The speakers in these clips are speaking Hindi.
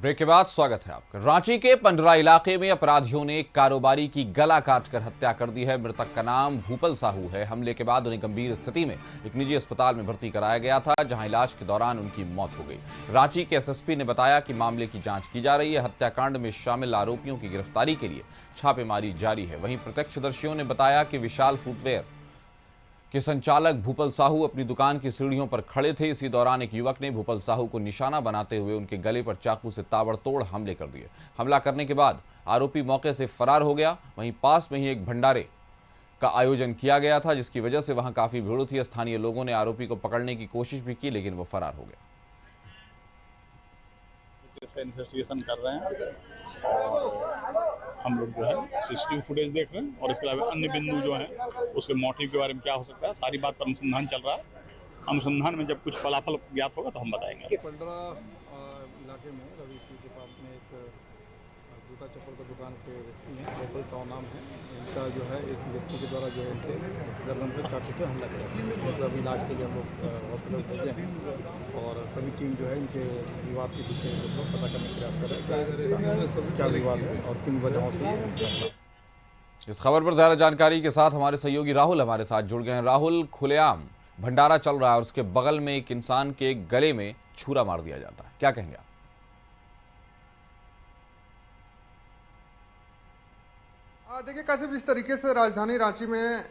ब्रेक के बाद स्वागत है आपका। रांची के पंडरा इलाके में अपराधियों ने एक कारोबारी की गला काटकर हत्या कर दी है। मृतक का नाम भूपल साहू है। हमले के बाद उन्हें गंभीर स्थिति में एक निजी अस्पताल में भर्ती कराया गया था, जहां इलाज के दौरान उनकी मौत हो गई। रांची के एसएसपी ने बताया कि मामले की जांच की जा रही है। हत्याकांड में शामिल आरोपियों की गिरफ्तारी के लिए छापेमारी जारी है। वहीं प्रत्यक्षदर्शियों ने बताया कि विशाल फुटवेयर के संचालक भूपल साहू अपनी दुकान की सीढ़ियों पर खड़े थे। इसी दौरान एक युवक ने भूपल साहू को निशाना बनाते हुए उनके गले पर चाकू से ताबड़तोड़ हमले कर दिए। हमला करने के बाद आरोपी मौके से फरार हो गया। वहीं पास में ही एक भंडारे का आयोजन किया गया था, जिसकी वजह से वहां काफी भीड़ थी। स्थानीय लोगों ने आरोपी को पकड़ने की कोशिश भी की, लेकिन वो फरार हो गया। इसका इन्वेस्टिगेशन कर रहे हैं और हम लोग जो है सीसीटीवी फुटेज देख रहे हैं और इसके अलावा अन्य बिंदु जो हैं उसके मोटिव के बारे में क्या हो सकता है, सारी बात पर अनुसंधान चल रहा है। अनुसंधान में जब कुछ फलाफल ज्ञात होगा तो हम बताएंगे। पंडरा इलाके में रवि स्ट्रीट के पास में एक जूता चप्पल का दुकान के व्यक्ति हैं, भूपल साहू नाम है। इनका जो है एक व्यक्ति के द्वारा जो है इनके गर्दन पर चाकू से हमला किया। मतलब अभी इलाज के लिए हम लोग हॉस्पिटल भेजे हैं और सभी टीम जो है इनके विवाद के पीछे पता करने का प्रयास कर रहे हैं क्या विवाद है और किन वजहों से। इस खबर पर ज्यादा जानकारी के साथ हमारे सहयोगी राहुल हमारे साथ जुड़ गए हैं। राहुल, खुलेआम भंडारा चल रहा है और उसके बगल में एक इंसान के गले में छुरा मार दिया जाता है, क्या कहेंगे आप? देखिए कासिफ, इस तरीके से राजधानी रांची में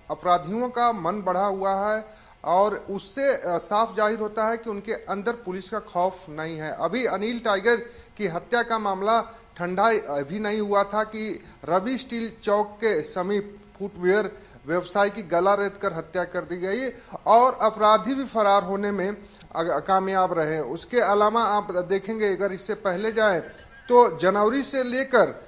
अपराधियों का मन बढ़ा हुआ है और उससे साफ जाहिर होता है कि उनके अंदर पुलिस का खौफ नहीं है। अभी अनिल टाइगर की हत्या का मामला ठंडा अभी नहीं हुआ था कि रवि स्टील चौक के समीप फुटवेयर व्यवसायी की गला रेत कर हत्या कर दी गई और अपराधी भी फरार होने में कामयाब रहे। उसके अलावा आप देखेंगे, अगर इससे पहले जाए तो जनवरी से लेकर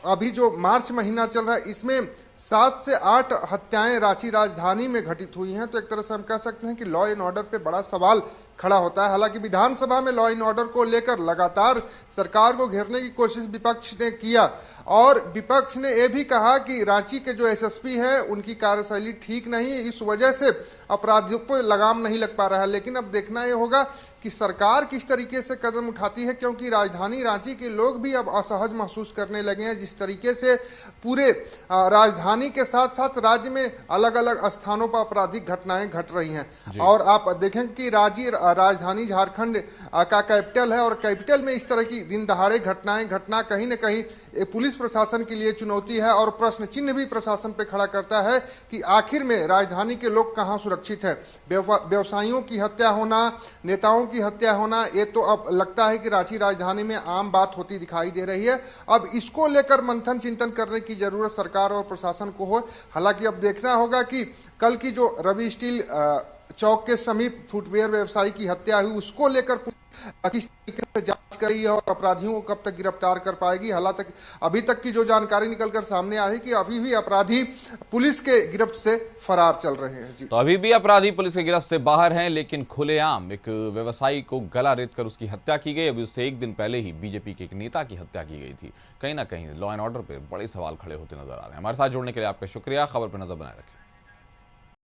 अभी जो मार्च महीना चल रहा है, इसमें 7 से 8 हत्याएं रांची राजधानी में घटित हुई हैं। तो एक तरह से हम कह सकते हैं कि लॉ एंड ऑर्डर पे बड़ा सवाल खड़ा होता है। हालांकि विधानसभा में लॉ एंड ऑर्डर को लेकर लगातार सरकार को घेरने की कोशिश विपक्ष ने किया और विपक्ष ने यह भी कहा कि रांची के जो एसएसपी है उनकी कार्यशैली ठीक नहीं है, इस वजह से अपराधियों को लगाम नहीं लग पा रहा है। लेकिन अब देखना यह होगा कि सरकार किस तरीके से कदम उठाती है, क्योंकि राजधानी रांची के लोग भी अब असहज महसूस करने लगे हैं। जिस तरीके से पूरे राजधानी के साथ साथ राज्य में अलग अलग स्थानों पर आपराधिक घटनाएं घट रही हैं और आप देखें कि राजधानी झारखंड का कैपिटल है और कैपिटल में इस तरह की दिन दहाड़े घटनाएं घटना कहीं न कहीं पुलिस प्रशासन के लिए चुनौती है और प्रश्न चिन्ह भी प्रशासन पे खड़ा करता है कि आखिर में राजधानी के लोग कहां सुरक्षित है। व्यवसायियों की हत्या होना, नेताओं की हत्या होना, ये तो अब लगता है कि रांची राजधानी में आम बात होती दिखाई दे रही है। अब इसको लेकर मंथन चिंतन करने की जरूरत सरकार और प्रशासन को हो। हालांकि अब देखना होगा कि कल की जो रवि स्टील चौक के समीप फुटवेयर व्यवसायी की हत्या हुई, उसको लेकर किस तरीके से जांच कर रही है और अपराधियों को कब तक गिरफ्तार कर पाएगी। हालांकि अभी तक की जो जानकारी निकलकर सामने आई कि अभी भी अपराधी पुलिस के गिरफ्त से फरार चल रहे हैं। जी, तो अभी भी अपराधी पुलिस के गिरफ्त से बाहर हैं, लेकिन खुलेआम एक व्यवसायी को गला रेत कर उसकी हत्या की गई। अभी उससे एक दिन पहले ही बीजेपी के एक नेता की हत्या की गई थी। कहीं ना कहीं लॉ एंड ऑर्डर पर बड़े सवाल खड़े होते नजर आ रहे हैं। हमारे साथ जुड़ने के लिए आपका शुक्रिया। खबर पर नजर बनाए रखें।